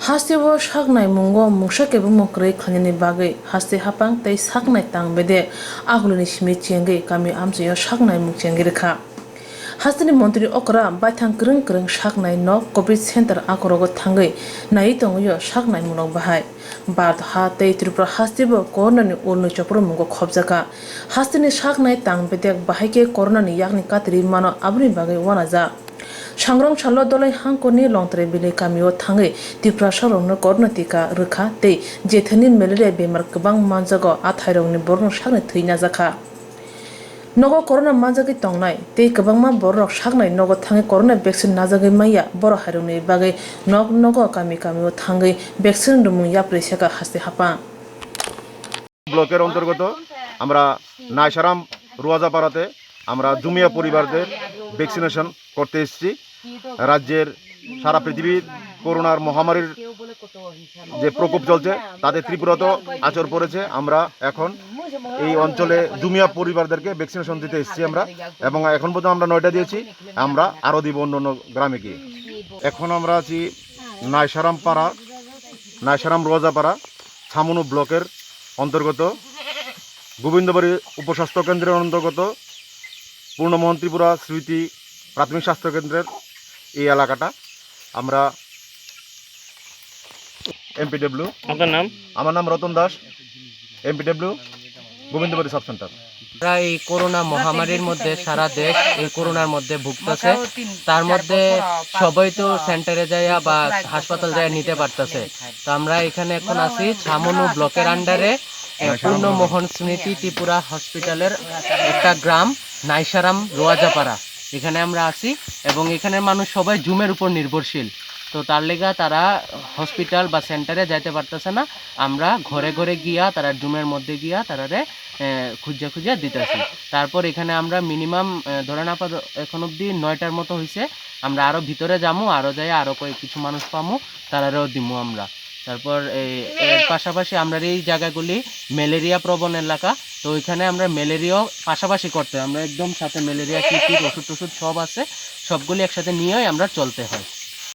Hastibo Saknai mungo musake bumokre khanini bagai haste hapang tei Saknai tang Bedek aguluni shimi chengwi Kamio amchayo Saknai mung chengwi Rwkha. Hastini Montri okra baithang krung Saknai no Covid Center akorogo Thangwi nai tongoyo Saknai munok bahai. Bart ha tei Tripura hastibo corona ni ulnu chopro mungo khobjaka. Hastini Saknai tang Bedek bahaike corona ni yakni katri mano abni bagai wanaja. Sangrong chalo Dhalai hangkoni Longtrai bili Kamio Thangwi Tripura sarongno corona Tika Rwkha tei jethani malaria bemar kwbang manjago athairongni borno saknai thwina jaka. Nogo corona manjagi tongnai tei kwbangma borok saknai nogo Thangwi corona vaccine najagui maya boro hairokni bagai nogo Kamio Thangwi vaccine rumung yapri seka haste hapa. ব্লকের অন্তর্গত আমরা নাইসারাম রুয়াজাপাড়াতে আমরা জুমিয়া পরিবারদের vaccination করতে এসেছি। রাজ্যের সারা পৃথিবীর করোনার মহামারীর যে প্রকোপ চলছে তাতে ত্রিপুরাতেও আচর পড়েছে। আমরা এখন এই অঞ্চলে জুমিয়া পরিবারদেরকে ভ্যাকসিনেশন দিতে এসেছি আমরা, এবং এখন পর্যন্ত আমরা 9টা দিয়েছি, আমরা আরও দিব অন্য গ্রামে গিয়ে। এখন আমরা আছি নাইসারাম রুয়াজাপাড়া ছামনু ব্লকের অন্তর্গত গোবিন্দবাড়ি উপস্বাস্থ্য কেন্দ্রের অন্তর্গত পূর্ণমোহন ত্রিপুরা স্মৃতি প্রাথমিক স্বাস্থ্য কেন্দ্রের এই এলাকাটা। আমরা এমপিডব্লিউ। আপনার নাম? আমার নাম Ratan Das, MPW Gobindabari sub centre. আমরা এই করোনা মহামারীর মধ্যে সারা দেশ এই করোনার মধ্যে ভুগতেছে, তার মধ্যে সবাই তো সেন্টারে যায় বা হাসপাতাল যায় নিতে পারতেছে। তো আমরা এখানে এখন আছি ছামনু ব্লকের আন্ডারে পূর্ণমোহন স্মৃতি ত্রিপুরা হসপিটালের একটা গ্রাম নাইসারাম রুয়াজাপাড়া, এখানে আমরা আছি। এবং এখানের মানুষ সবাই জুমের উপর নির্ভরশীল, তো তার লেগা তারা হসপিটাল বা সেন্টারে যাইতে পারতেছে না। আমরা ঘরে ঘরে গিয়া তারা জুমের মধ্যে গিয়া তারারে খুঁজা দিতেছি। তারপর এখানে আমরা মিনিমাম ধরেন আপনার এখন অবধি 9টার মতো হয়েছে। আমরা আরও ভিতরে যাবো, আরও যাই আরও কিছু মানুষ পামো, তারারেও দিমু আমরা। তারপর এর পাশাপাশি আমরা এই জায়গাগুলি ম্যালেরিয়া প্রবণ এলাকা, তো ওইখানে আমরা ম্যালেরিয়াও পাশাপাশি করতে আমরা একদম সাথে ম্যালেরিয়া কিট ওষুধ সব আছে, সবগুলি একসাথে নিয়েই আমরা চলতে হয়।